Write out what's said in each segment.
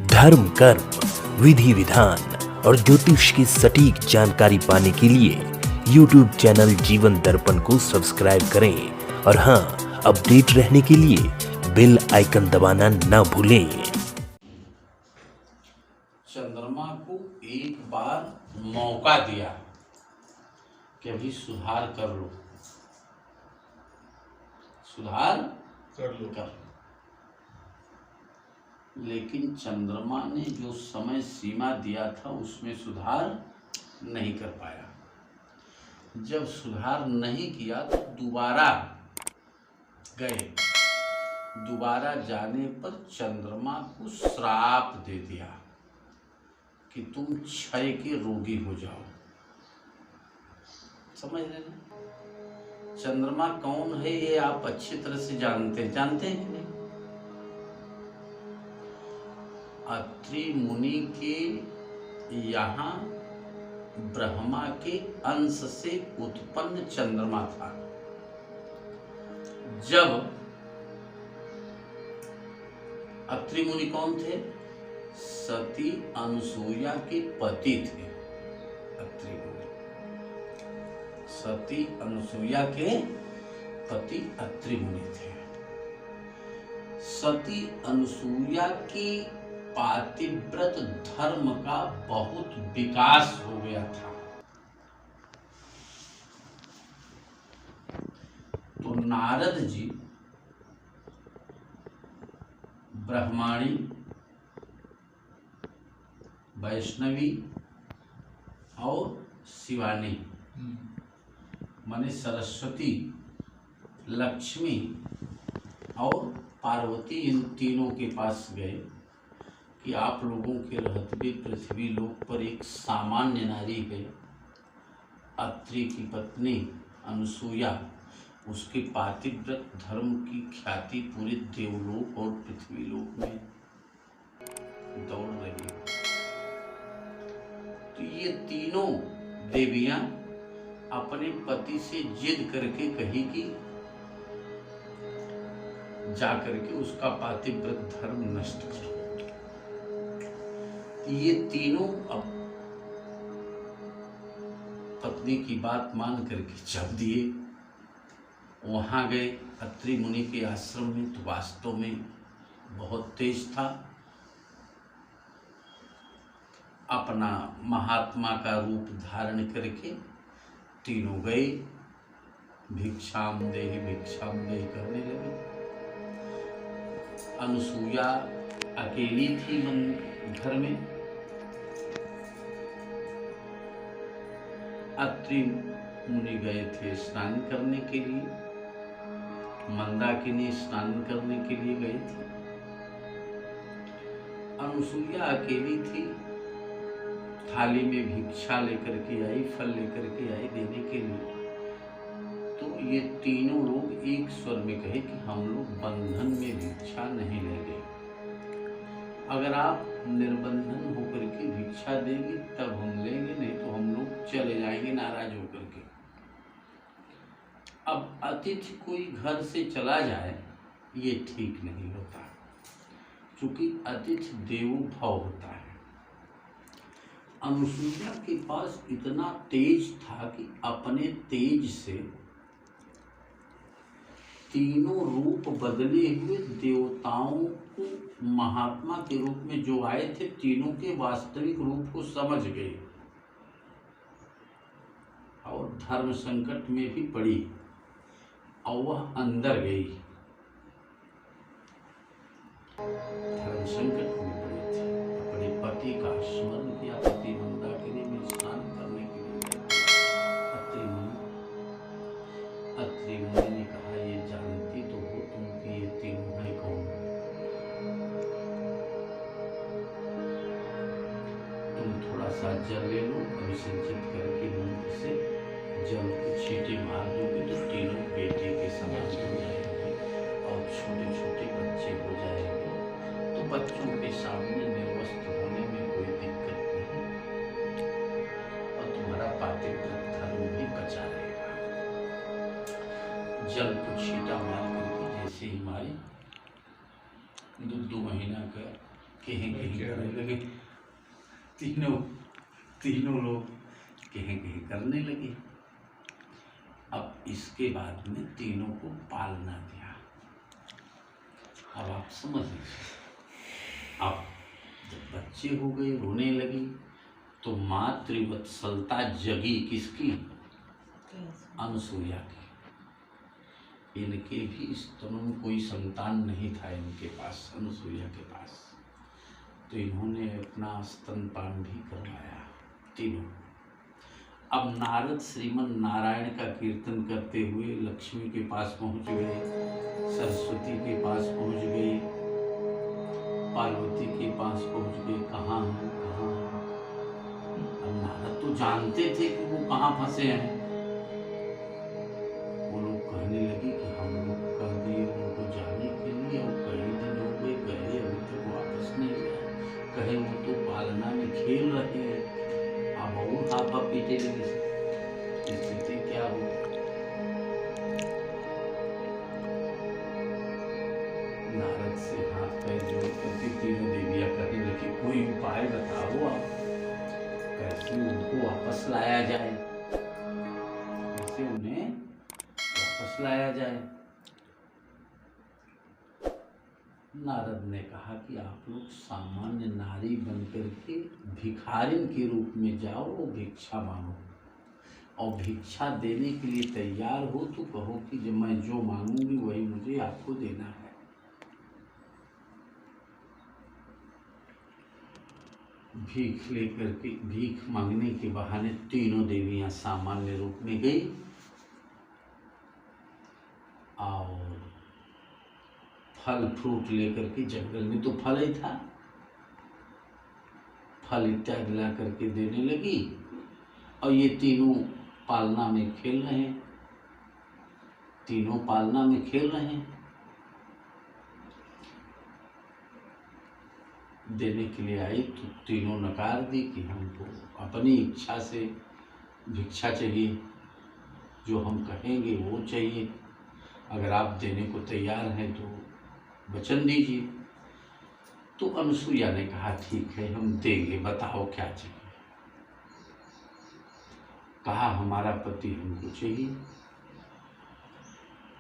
धर्म, कर्म, विधि विधान और ज्योतिष की सटीक जानकारी पाने के लिए YouTube चैनल जीवन दर्पण को सब्सक्राइब करें और हाँ, अपडेट रहने के लिए बेल आइकन दबाना ना भूलें। चंद्रमा को एक बार मौका दिया कि अभी सुधार कर लो, सुधार कर लो। लेकिन चंद्रमा ने जो समय सीमा दिया था उसमें सुधार नहीं कर पाया। जब सुधार नहीं किया तो दोबारा गए। दोबारा जाने पर चंद्रमा को श्राप दे दिया कि तुम क्षय के रोगी हो जाओ। समझ रहे ना? चंद्रमा कौन है ये आप अच्छी तरह से जानते हैं कि नहीं? अत्रि मुनि के यहाँ ब्रह्मा के अंश से उत्पन्न चंद्रमा था। जब अत्रि मुनि कौन थे? सती अनुसूया के पति थे। अत्रि मुनि सती अनुसूया के पति अत्रि मुनि थे। सती अनुसूया की पातिव्रत धर्म का बहुत विकास हो गया था। तो नारद जी ब्रह्माणी, वैष्णवी और शिवानी माने सरस्वती, लक्ष्मी और पार्वती, इन तीनों के पास गए कि आप लोगों के रहते पृथ्वी लोक पर एक सामान्य नारी है, अत्रि की पत्नी अनुसूया, उसके पातिव्रत धर्म की ख्याति पूरे देवलोक और पृथ्वी लोक में दौड़ रही है। तो ये तीनों देवियां अपने पति से जिद करके कही कि जाकर के उसका पातिव्रत धर्म नष्ट करो। ये तीनों अब पत्नी की बात मान करके चल दिए। वहां गए अत्रि मुनि के आश्रम में। तो वास्तव में बहुत तेज था। अपना महात्मा का रूप धारण करके तीनों गए, भिक्षाम देहि करने लगे। अनुसूया अकेली थी घर में। अत्रि मुनि गए थे स्नान करने के लिए, मंदाकिनी स्नान करने के लिए गए थे। अनुसूया अकेली थी, थाली में भिक्षा लेकर के आई, फल लेकर के आई देने के लिए। तो ये तीनों लोग एक स्वर में कहे कि हम लोग बंधन में भिक्षा नहीं लेंगे। अगर आप निर्बंधन होकर के भिक्षा देंगे तब हम लेंगे, नहीं तो हम लोग चले जाएंगे नाराज होकर के। अब अतिथि कोई घर से चला जाए ये ठीक नहीं होता, क्योंकि अतिथि देवो भव होता है। अनुसूया के पास इतना तेज था कि अपने तेज से तीनों रूप बदले हुए देवताओं को महात्मा के रूप में जो आए थे, तीनों के वास्तविक रूप को समझ गए और धर्म संकट में भी पड़ी और वह अंदर गई। धर्म संकट में पड़ी थी, अपने पति का स्मरण किया। पति मंदाकिनी में स्नान करने के लिए अत्रि मुनि ने कहा, ये जानती तो हो तुम कि ये तीनों हैं कौन? तुम थोड़ा सा जल ले लो, अभिषेचित करके मंत्र से जल को छींटे मार दोगे तो तीनों बेटे के समान हो जाएंगे और छोटे छोटे बच्चे हो जाएंगे। तो बच्चों के सामने निर्वस्त्र होने में कोई दिक्कत नहीं और तुम्हारा पातिव्रत धर्म भी बचा रहेगा। जल को छींटा मार करके जैसे ही मारी, 2 महीना का कहीं करने लगे। तीनों लोग कहीं करने लगे। अब इसके बाद में तीनों को पालना दिया। अब आप समझ लीजिए, अब जब बच्चे हो गए, रोने लगी, तो मातृवत्सलता जगी किसकी? अनसुईया की। इनके भी स्तनों में कोई संतान नहीं था इनके पास, अनसुईया के पास। तो इन्होंने अपना स्तनपान भी करवाया तीनों। अब नारद श्रीमन नारायण का कीर्तन करते हुए लक्ष्मी के पास पहुंच गए, सरस्वती के पास पहुंच गए, पार्वती के पास पहुंच गए। कहाँ है, कहाँ है? अब नारद तो जानते थे कि वो कहाँ फंसे हैं। वो लोग कहने लगे कि हम लोग कह दिए उनको जाने के लिए, और कई दिन हो गए गए, अभी तक वापस नहीं गए। कहे वो तो पालना में खेल रहे हैं। अब और हाथा पीटे लगी। स्थिति क्या हो? नारद से हाथ पैर जोड़ करके तीनों देवियां कहने लगी, कोई उपाय बताओ आप, कैसे उनको वापस लाया जाए, कैसे उन्हें वापस लाया जाए। नारद ने कहा कि आप लोग सामान्य नारी बनकर के भिखारिन के रूप में जाओ और भिक्षा मांगो, और भिक्षा देने के लिए तैयार हो तो कहो कि जब मैं जो मांगूंगी वही मुझे आपको देना है। भीख लेकर के, भीख मांगने के बहाने तीनों देवियां सामान्य रूप में गई और फल फ्रूट लेकर के, जंगल में तो फल ही था, फल इत्यादि ला करके देने लगी। और ये तीनों पालना में खेल रहे हैं, तीनों पालना में खेल रहे हैं। देने के लिए आई तो तीनों नकार दी कि हमको अपनी इच्छा से भिक्षा चाहिए, जो हम कहेंगे वो चाहिए। अगर आप देने को तैयार हैं तो वचन दीजिए। तो अनसुईया ने कहा ठीक है हम देंगे, बताओ क्या चाहिए। कहा हमारा पति हमको चाहिए।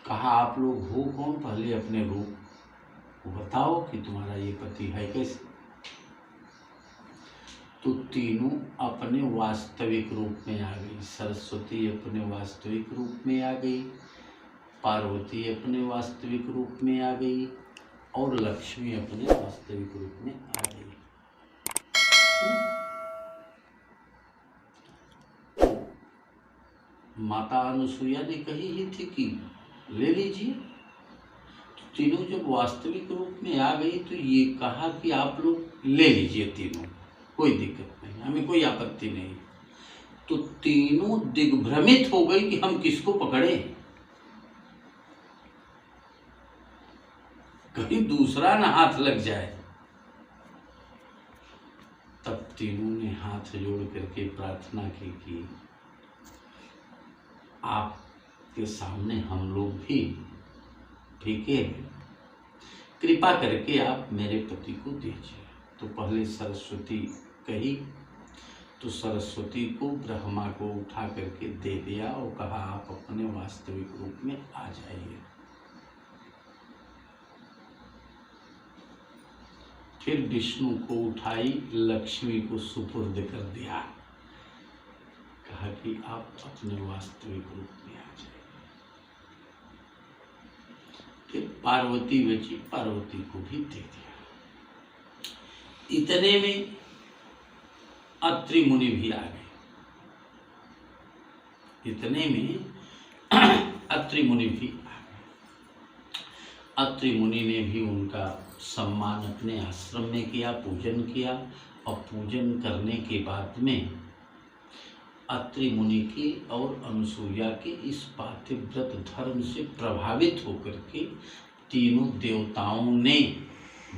कहा आप लोग हो कौन, पहले अपने रूप को बताओ कि तुम्हारा ये पति है कैसे। तो तीनों अपने वास्तविक रूप में आ गई। सरस्वती अपने वास्तविक रूप में आ गई, पार्वती अपने वास्तविक रूप में आ गई, और लक्ष्मी अपने वास्तविक रूप में आ गई। माता अनुसुईया ने कही ही थी कि ले लीजिए। तो तीनों जब वास्तविक रूप में आ गई तो ये कहा कि आप लोग ले लीजिए तीनों, कोई दिक्कत नहीं, हमें कोई आपत्ति नहीं। तो तीनों दिग्भ्रमित हो गई कि हम किसको पकड़े, कहीं दूसरा ना हाथ लग जाए। तब तीनों ने हाथ जोड़ करके प्रार्थना की कि आपके सामने हम लोग भी फीके हैं, कृपा करके आप मेरे पति को दीजिए। तो पहले सरस्वती कही, तो सरस्वती को ब्रह्मा को उठा करके दे दिया और कहा आप अपने वास्तविक रूप में आ जाइए। फिर विष्णु को उठाई, लक्ष्मी को सुपुर्द कर दिया, कहा कि आप अपने वास्तविक रूप में आ जाइए। फिर पार्वती बची, पार्वती को भी दे दिया। इतने में अत्रि मुनि भी आ गए। इतने में अत्रि मुनि भी आ गए। अत्रि मुनि ने भी उनका सम्मान अपने आश्रम में किया, पूजन किया, और पूजन करने के बाद में अत्रि मुनि की और अनुसुईया के इस पातिव्रत धर्म से प्रभावित होकर के तीनों देवताओं ने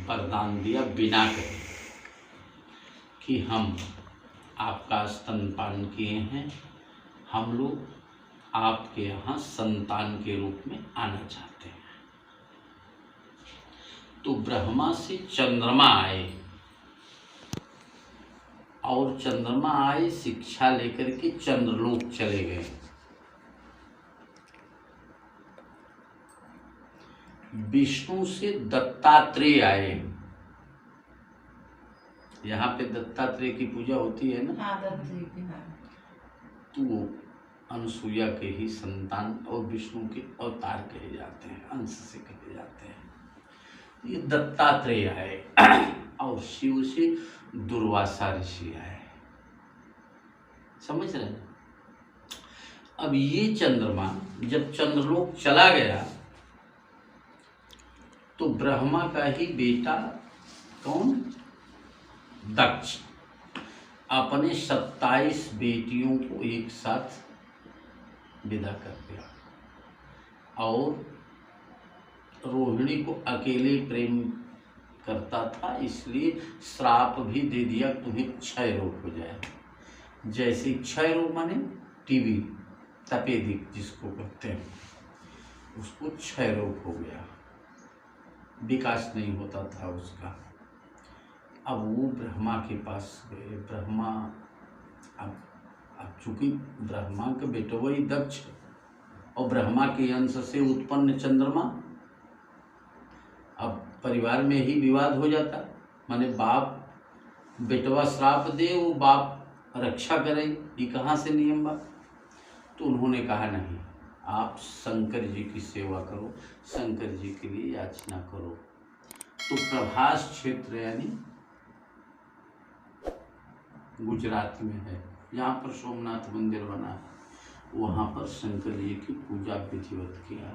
वरदान दिया बिना कहे कि हम आपका स्तनपान किए हैं, हम लोग आपके यहाँ संतान के रूप में आना चाहते हैं। तो ब्रह्मा से चंद्रमा आए और चंद्रमा आए शिक्षा लेकर के चंद्रलोक चले गए। विष्णु से दत्तात्रेय आए। यहाँ पे दत्तात्रेय की पूजा होती है ना। हाँ, दत्तात्रेय की, हाँ। तो वो अनुसुईया के ही संतान और विष्णु के अवतार कहे जाते हैं, अंश से कहे जाते हैं। ये दत्तात्रेय आए और शिव से दुर्वासा ऋषि आए। समझ रहे हैं? अब ये चंद्रमा जब चंद्रलोक चला गया तो ब्रह्मा का ही बेटा कौन, दक्ष, अपने 27 बेटियों को एक साथ विदा कर दिया और रोहिणी को अकेले प्रेम करता था, इसलिए श्राप भी दे दिया, तुम्हें क्षय रोग हो जाए। जैसे क्षय रोग माने टीबी, तपेदिक जिसको कहते हैं, उसको क्षय रोग हो गया, विकास नहीं होता था उसका। अब वो ब्रह्मा के पास गए। ब्रह्मा अब चूंकि ब्रह्मा का बेटा वही दक्ष और ब्रह्मा के अंश से उत्पन्न चंद्रमा, अब परिवार में ही विवाद हो जाता, माने बाप बेटवा श्राप दे, वो बाप रक्षा करे, ये कहाँ से नियम बा। तो उन्होंने कहा नहीं, आप शंकर जी की सेवा करो, शंकर जी के लिए याचना करो। तो प्रभास क्षेत्र यानी गुजरात में है, यहाँ पर सोमनाथ मंदिर बना है, वहाँ पर शंकर जी की पूजा विधिवत किया।